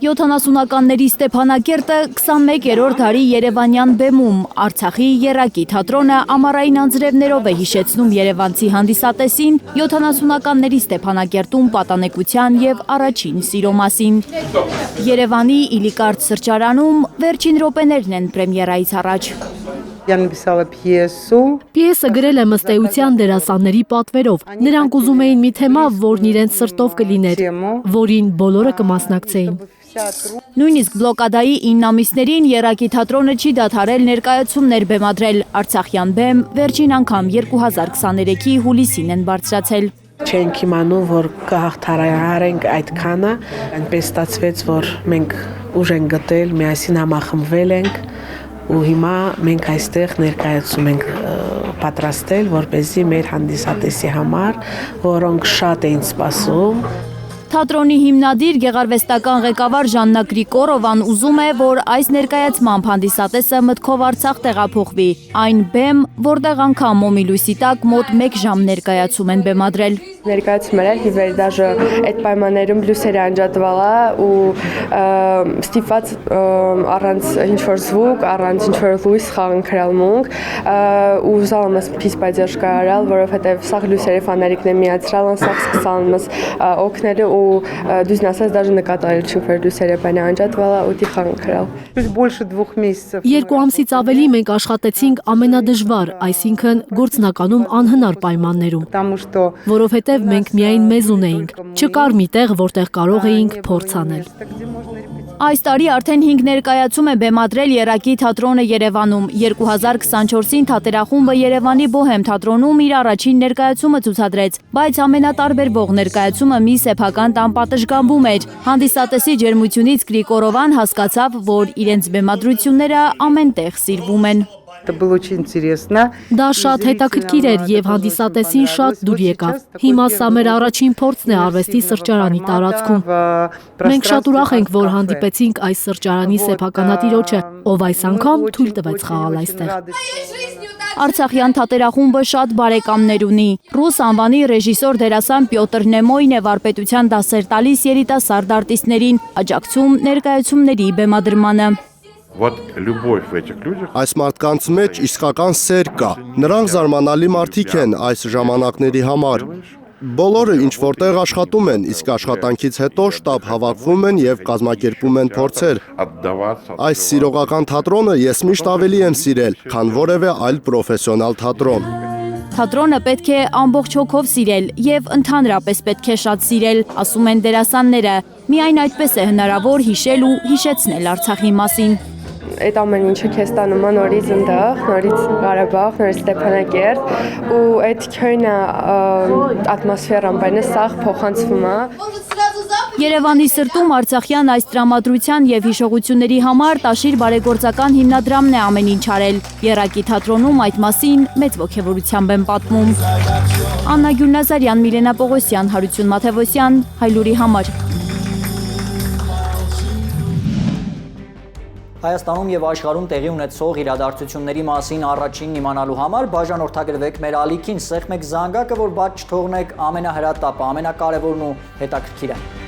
70-ականների Ստեփանակերտը 21-րդ դարի Երևանյան բեմում Արցախի եռակի թատրոնը ամառային անձրևներով է հիշեցնում երևանցի հանդիսատեսին 70-ականների Ստեփանակերտում պատանեկության եւ առաջին սիրո մասին։ Երևանի Իլիկարտ սրճարանում վերջին րոպեներն են պրեմիերայից առաջ։ Я написала пьесу. Պիեսը գրել է Մստեության դերասանների պատվերով։ Նրանք ուզում էին մի թեմա, որն իրենց սրտով կլիներ, որին բոլորը կմասնակցեին։ Նույնիսկ բլոկադայի 9 ամիսներին եռակի թատրոնը չի դադարել ներկայացումներ բեմադրել։ Արցախյան բեմ վերջին անգամ 2023-ի հուլիսին են բարձրացել։ Չենք իմանում, որ կհաղթարարենք այդքանը, այնպես ստացվեց, որ մենք ուժ ենք գտել, միասին համախմբվել ենք ու հիմա մենք այստեղ ներկայացում ենք պատրաստել, որպեսզի մեր հանդիսատեսի համար, որոնք շատ էին սպասում։ Թատրոնի հիմնադիր գեղարվեստական ղեկավար Ժաննա Գրիգորովան ուզում է, որ այս ներկայացմամբ հանդիսատեսը մտքով Արցախ տեղափոխվի։ Այն բեմ, որտեղ անգամ մոմի լույսի տակ մոտ 1 ժամ ներկայացում են բեմադրել։ Ներկայացումը հիվեր դաժը այդ պայմաններում լույսերը անջատվալա ու ստիպված առանց ինչ-որ զվուկ, առանց ինչ-որ լույս խաղանքրալմունք ու զալմս պիս պայձերշ կարալ, որովհետև սաղ լույսերը ֆանարիկն է միացրալ, սաղ սկսալմս օգները ու դույզն ասած դաժը նկատայել չինք, որ լույսերը բանը անջատվալա ու դի խաղանքրալ։ Больше 2 месяцев. 2 ամսից ավելի մենք աշխատեցինք ամենադժվար, այսինքն գործնականում անհնար պայմաններում, Потому что որովհետև մենք միայն մեզ ունեինք, չկար մի տեղ, որտեղ կարող էինք փորձ անել։ Այս տարի արդեն 5 ներկայացում է բեմադրել եռակի թատրոնը Երևանում։ 2024-ին թատերախումբը Երևանի Բոհեմ թատրոնում իր առաջին ներկայացումը ցուցադրեց, բայց ամենատարբերվող ներկայացումը մի սեփական տան պատշգամբում էր։ Հանդիսատեսի ջերմությունից Գրիգորովան հասկացավ, որ իրենց բեմադրությունները ամեն տեղ սիրվում են։ это было очень интересно. Դա շատ հետաքրքիր էր եւ հանդիսատեսին շատ դուր եկավ։ Հիմա սա մեր առաջին փորձն է արվեստի սրճարանի տարածքում։ Մենք շատ ուրախ ենք, որ հանդիպեցինք այս սրճարանի սեփականատիրոջը, ով այս անգամ թույլ տվեց խաղալ այստեղ։ Արցախյան թատերախումբը շատ բարեկամներ ունի։ Ռուս անվանի ռեժիսոր դերասան Պյոտր Նեմոյն է վարպետության դասեր տալիս երիտասարդ արտիստներին, աջակցում ներկայացումների բեմադրմանը։ Այս մարդկանց մեջ իսկական սեր կա։ Նրանք զարմանալի մարդիկ են այս ժամանակների համար։ Բոլորը ինչ որտեղ աշխատում են, իսկ աշխատանքից հետո շտապ հավաքվում են եւ կազմակերպում են փորձեր։ Այս սիրողական թատրոնը ես միշտ ավելի եմ սիրել, քան որևէ այլ պրոֆեսիոնալ թատրոն։ Թատրոնը պետք է ամբողջ հոգով սիրել եւ ընդհանրապես պետք է շատ սիրել, ասում են դերասանները։ Միայն այդպես է հնարավոր հիշել ու հիշեցնել Արցախի մասին։ Այդ ամեն ինչը քեզ տանում է նորից ընդեղ, նորից Ղարաբաղ, նորից Ստեփանակերտ ու այդ քյոյնը ատմոսֆերան բանը սաղ փոխանցվում է։ Երևանի սրտում արցախյան այս տրամադրության եւ հիշողությունների համար Տաշիր բարեգործական հիմնադրամն է ամեն ինչ արել։ Եռակի թատրոնում այդ մասին մեծ ողջավորությամբ են պատմում։ Աննա Գյուլնազարյան, Միլենա Պողոսյան, Հարություն Մաթևոսյան, Հայլուրի համար։ Հայաստանում եւ աշխարհում տեղի ունեցող իրադարձությունների մասին առաջինն իմանալու համար բաժանորդագրվեք մեր ալիքին, սեղմեք զանգակը, որ բաց չթողնեք ամենահրատապը, ամենակարևորն ու հետաքրքիրը։